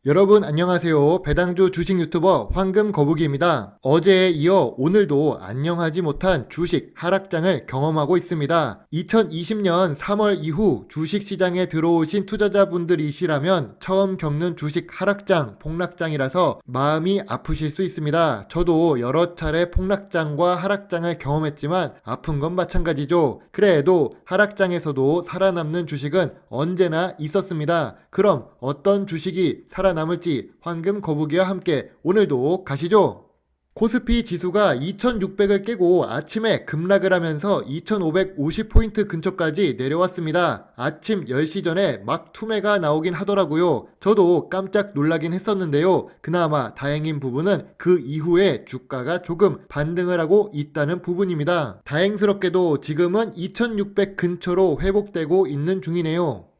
여러분 안녕하세요. 배당주 주식 유튜버 황금거북이입니다. 어제에 이어 오늘도 안녕하지 못한 주식 하락장을 경험하고 있습니다. 2020년 3월 이후 주식시장에 들어오신 투자자분들이시라면 처음 겪는 주식 하락장, 폭락장이라서 마음이 아프실 수 있습니다. 저도 여러 차례 폭락장과 하락장을 경험했지만 아픈 건 마찬가지죠. 그래도 하락장에서도 살아남는 주식은 언제나 있었습니다. 그럼 어떤 주식이 살아남을지 황금거북이와 함께 오늘도 가시죠. 코스피 지수가 2600을 깨고 아침에 급락을 하면서 2550포인트 근처까지 내려왔습니다. 아침 10시 전에 막 투매가 나오긴 하더라고요. 저도 깜짝 놀라긴 했었는데요. 그나마 다행인 부분은 그 이후에 주가가 조금 반등을 하고 있다는 부분입니다. 다행스럽게도 지금은 2600 근처로 회복되고 있는 중이네요.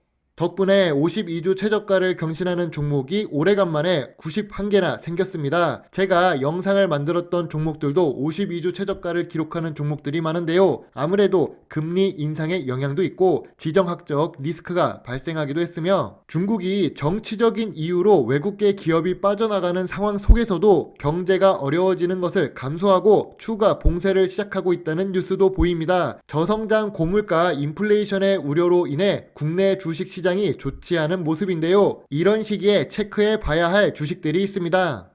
덕분에 52주 최저가를 경신하는 종목이 오래간만에 91개나 생겼습니다. 제가 영상을 만들었던 종목들도 52주 최저가를 기록하는 종목들이 많은데요. 아무래도 금리 인상의 영향도 있고 지정학적 리스크가 발생하기도 했으며 중국이 정치적인 이유로 외국계 기업이 빠져나가는 상황 속에서도 경제가 어려워지는 것을 감수하고 추가 봉쇄를 시작하고 있다는 뉴스도 보입니다. 저성장 고물가 인플레이션의 우려로 인해 국내 주식시장 이 좋지 않은 모습인데요. 이런 시기에 체크해 봐야 할 주식들이 있습니다.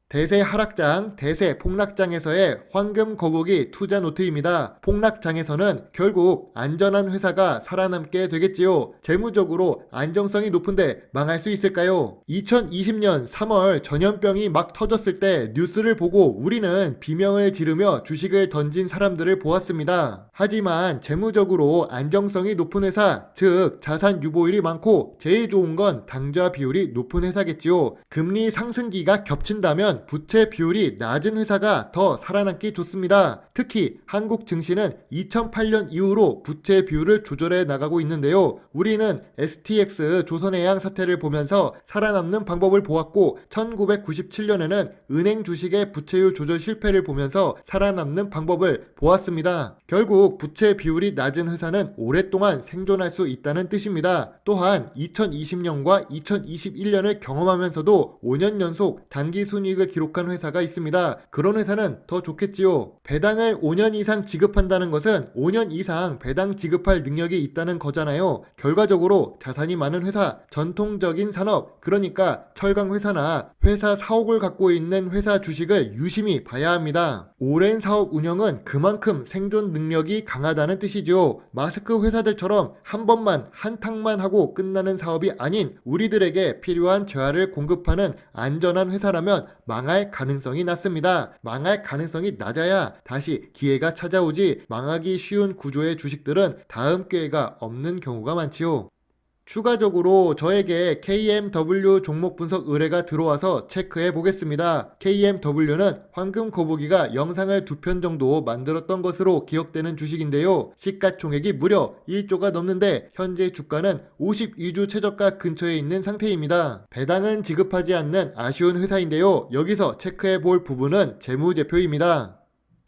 대세 하락장, 대세 폭락장에서의 황금거북이 투자 노트입니다. 폭락장에서는 결국 안전한 회사가 살아남게 되겠지요. 재무적으로 안정성이 높은데 망할 수 있을까요? 2020년 3월 전염병이 막 터졌을 때 뉴스를 보고 우리는 비명을 지르며 주식을 던진 사람들을 보았습니다. 하지만 재무적으로 안정성이 높은 회사, 즉 자산 유보율이 많고 제일 좋은 건 당좌 비율이 높은 회사겠지요. 금리 상승기가 겹친다면 부채 비율이 낮은 회사가 더 살아남기 좋습니다. 특히 한국 증시는 2008년 이후로 부채 비율을 조절해 나가고 있는데요. 우리는 STX 조선해양 사태를 보면서 살아남는 방법을 보았고 1997년에는 은행 주식의 부채율 조절 실패를 보면서 살아남는 방법을 보았습니다. 결국 부채 비율이 낮은 회사는 오랫동안 생존할 수 있다는 뜻입니다. 또한 2020년과 2021년을 경험하면서도 5년 연속 단기 순이익을 기록한 회사가 있습니다. 그런 회사는 더 좋겠지요. 배당을 5년 이상 지급한다는 것은 5년 이상 배당 지급할 능력이 있다는 거잖아요. 결과적으로 자산이 많은 회사, 전통적인 산업, 그러니까 철강 회사나 회사 사옥을 갖고 있는 회사 주식을 유심히 봐야 합니다. 오랜 사업 운영은 그만큼 생존 능력이 강하다는 뜻이죠. 마스크 회사들처럼 한 번만 한탕만 하고 끝나는 사업이 아닌 우리들에게 필요한 재화를 공급하는 안전한 회사라면 망할 가능성이 낮습니다. 망할 가능성이 낮아야 다시 기회가 찾아오지 망하기 쉬운 구조의 주식들은 다음 기회가 없는 경우가 많지요. 추가적으로 저에게 KMW 종목 분석 의뢰가 들어와서 체크해 보겠습니다. KMW는 황금거북이가 영상을 2편 정도 만들었던 것으로 기억되는 주식인데요. 시가총액이 무려 1조가 넘는데 현재 주가는 52주 최저가 근처에 있는 상태입니다. 배당은 지급하지 않는 아쉬운 회사인데요. 여기서 체크해 볼 부분은 재무제표입니다.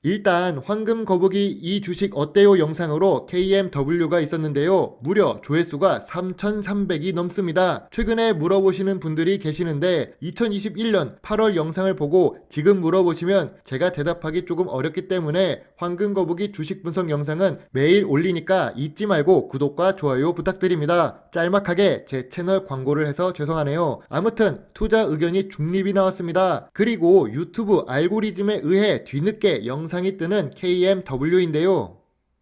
일단 황금거북이 이 주식 어때요 영상으로 KMW가 있었는데요. 무려 조회수가 3,300이 넘습니다. 최근에 물어보시는 분들이 계시는데 2021년 8월 영상을 보고 지금 물어보시면 제가 대답하기 조금 어렵기 때문에 황금거북이 주식 분석 영상은 매일 올리니까 잊지 말고 구독과 좋아요 부탁드립니다. 짤막하게 제 채널 광고를 해서 죄송하네요. 아무튼 투자 의견이 중립이 나왔습니다. 그리고 유튜브 알고리즘에 의해 뒤늦게 영상이 뜨는 KMW인데요.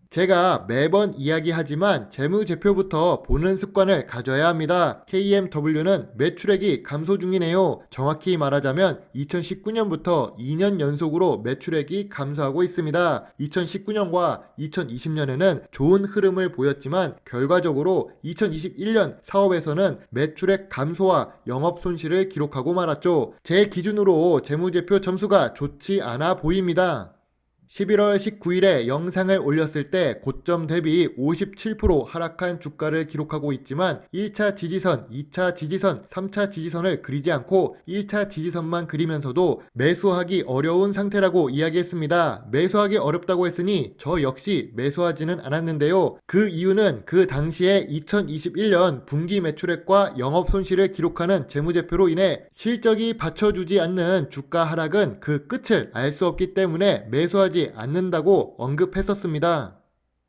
제가 매번 이야기하지만 재무제표부터 보는 습관을 가져야 합니다. KMW는 매출액이 감소 중이네요. 정확히 말하자면 2019년부터 2년 연속으로 매출액이 감소하고 있습니다. 2019년과 2020년에는 좋은 흐름을 보였지만 결과적으로 2021년 사업에서는 매출액 감소와 영업 손실을 기록하고 말았죠. 제 기준으로 재무제표 점수가 좋지 않아 보입니다. 11월 19일에 영상을 올렸을 때 고점 대비 57% 하락한 주가를 기록하고 있지만 1차 지지선, 2차 지지선, 3차 지지선을 그리지 않고 1차 지지선만 그리면서도 매수하기 어려운 상태라고 이야기했습니다. 매수하기 어렵다고 했으니 저 역시 매수하지는 않았는데요. 그 이유는 그 당시에 2021년 분기 매출액과 영업 손실을 기록하는 재무제표로 인해 실적이 받쳐주지 않는 주가 하락은 그 끝을 알 수 없기 때문에 매수하지 않는다고 언급했었습니다.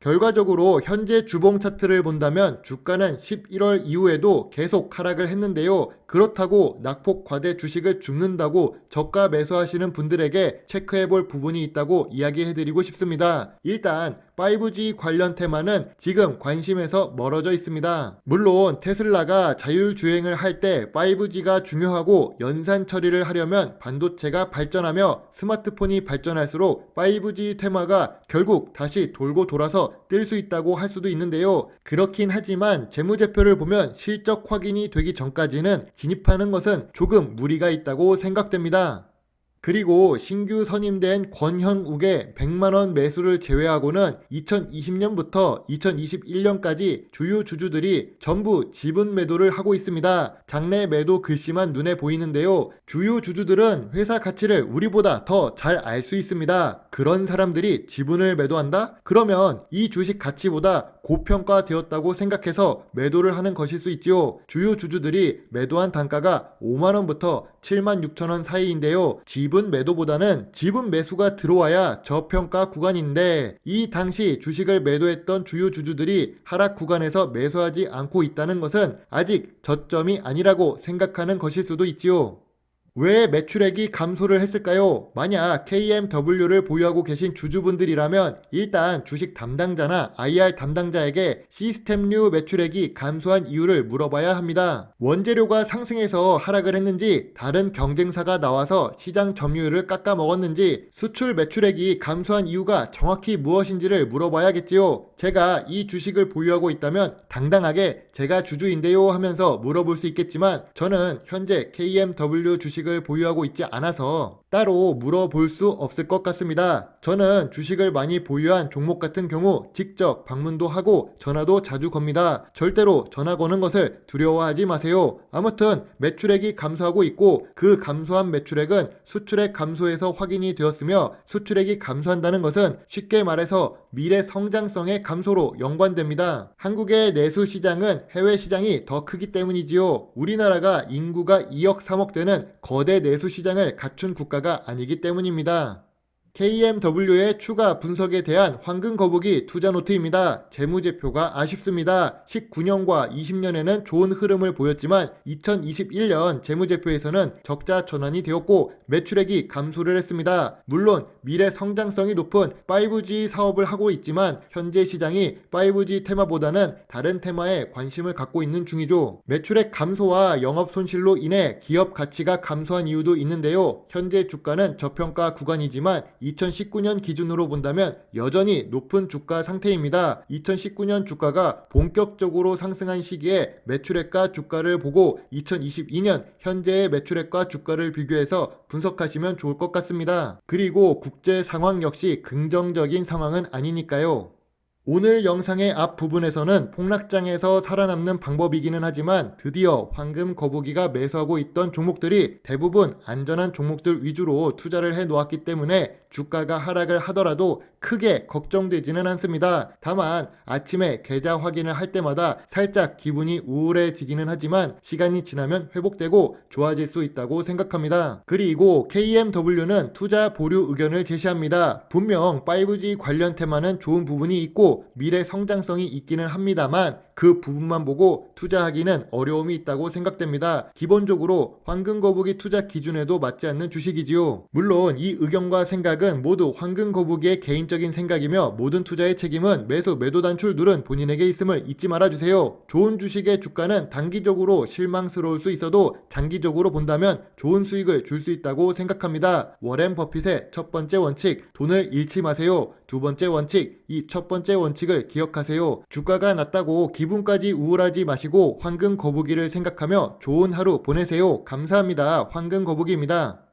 결과적으로 현재 주봉 차트를 본다면 주가는 11월 이후에도 계속 하락을 했는데요. 그렇다고 낙폭 과대 주식을 줍는다고 저가 매수하시는 분들에게 체크해 볼 부분이 있다고 이야기해 드리고 싶습니다. 일단 5G 관련 테마는 지금 관심에서 멀어져 있습니다. 물론 테슬라가 자율주행을 할 때 5G가 중요하고 연산 처리를 하려면 반도체가 발전하며 스마트폰이 발전할수록 5G 테마가 결국 다시 돌고 돌아서 뜰 수 있다고 할 수도 있는데요. 그렇긴 하지만 재무제표를 보면 실적 확인이 되기 전까지는 진입하는 것은 조금 무리가 있다고 생각됩니다. 그리고 신규 선임된 권현욱의 100만원 매수를 제외하고는 2020년부터 2021년까지 주요 주주들이 전부 지분 매도를 하고 있습니다. 장내 매도 글씨만 눈에 보이는데요. 주요 주주들은 회사 가치를 우리보다 더 잘 알 수 있습니다. 그런 사람들이 지분을 매도한다? 그러면 이 주식 가치보다 고평가되었다고 생각해서 매도를 하는 것일 수 있지요. 주요 주주들이 매도한 단가가 5만원부터 7만 6천원 사이인데요. 지분 매도보다는 지분 매수가 들어와야 저평가 구간인데 이 당시 주식을 매도했던 주요 주주들이 하락 구간에서 매수하지 않고 있다는 것은 아직 저점이 아니라고 생각하는 것일 수도 있지요. 왜 매출액이 감소를 했을까요? 만약 KMW를 보유하고 계신 주주분들이라면 일단 주식 담당자나 IR 담당자에게 시스템류 매출액이 감소한 이유를 물어봐야 합니다. 원재료가 상승해서 하락을 했는지, 다른 경쟁사가 나와서 시장 점유율을 깎아 먹었는지, 수출 매출액이 감소한 이유가 정확히 무엇인지를 물어봐야겠지요. 제가 이 주식을 보유하고 있다면 당당하게 제가 주주인데요 하면서 물어볼 수 있겠지만 저는 현재 KMW 주식을 보유하고 있지 않아서 따로 물어볼 수 없을 것 같습니다. 저는 주식을 많이 보유한 종목 같은 경우 직접 방문도 하고 전화도 자주 겁니다. 절대로 전화 거는 것을 두려워하지 마세요. 아무튼 매출액이 감소하고 있고 그 감소한 매출액은 수출액 감소에서 확인이 되었으며 수출액이 감소한다는 것은 쉽게 말해서 미래 성장성의 감소로 연관됩니다. 한국의 내수 시장은 해외 시장이 더 크기 때문이지요. 우리나라가 인구가 2억 3억 되는 거대 내수 시장을 갖춘 국가가 아니기 때문입니다. KMW의 추가 분석에 대한 황금 거북이 투자 노트입니다. 재무제표가 아쉽습니다. 19년과 20년에는 좋은 흐름을 보였지만 2021년 재무제표에서는 적자 전환이 되었고 매출액이 감소를 했습니다. 물론 미래 성장성이 높은 5G 사업을 하고 있지만 현재 시장이 5G 테마보다는 다른 테마에 관심을 갖고 있는 중이죠. 매출액 감소와 영업 손실로 인해 기업 가치가 감소한 이유도 있는데요. 현재 주가는 저평가 구간이지만 2019년 기준으로 본다면 여전히 높은 주가 상태입니다. 2019년 주가가 본격적으로 상승한 시기에 매출액과 주가를 보고 2022년 현재의 매출액과 주가를 비교해서 분석하시면 좋을 것 같습니다. 그리고 국제 상황 역시 긍정적인 상황은 아니니까요. 오늘 영상의 앞부분에서는 폭락장에서 살아남는 방법이기는 하지만 드디어 황금 거북이가 매수하고 있던 종목들이 대부분 안전한 종목들 위주로 투자를 해 놓았기 때문에 주가가 하락을 하더라도 크게 걱정되지는 않습니다. 다만 아침에 계좌 확인을 할 때마다 살짝 기분이 우울해지기는 하지만 시간이 지나면 회복되고 좋아질 수 있다고 생각합니다. 그리고 KMW는 투자 보류 의견을 제시합니다. 분명 5G 관련 테마는 좋은 부분이 있고 미래 성장성이 있기는 합니다만 그 부분만 보고 투자하기는 어려움이 있다고 생각됩니다. 기본적으로 황금거북이 투자 기준에도 맞지 않는 주식이지요. 물론 이 의견과 생각은 모두 황금거북이의 개인적인 생각이며 모든 투자의 책임은 매수 매도 단출 누른 본인에게 있음을 잊지 말아주세요. 좋은 주식의 주가는 단기적으로 실망스러울 수 있어도 장기적으로 본다면 좋은 수익을 줄 수 있다고 생각합니다. 워렌 버핏의 첫 번째 원칙, 돈을 잃지 마세요. 두 번째 원칙, 이 첫 번째 원칙을 기억하세요. 주가가 낮다고 기분까지 우울하지 마시고 황금 거북이를 생각하며 좋은 하루 보내세요. 감사합니다. 황금 거북이입니다.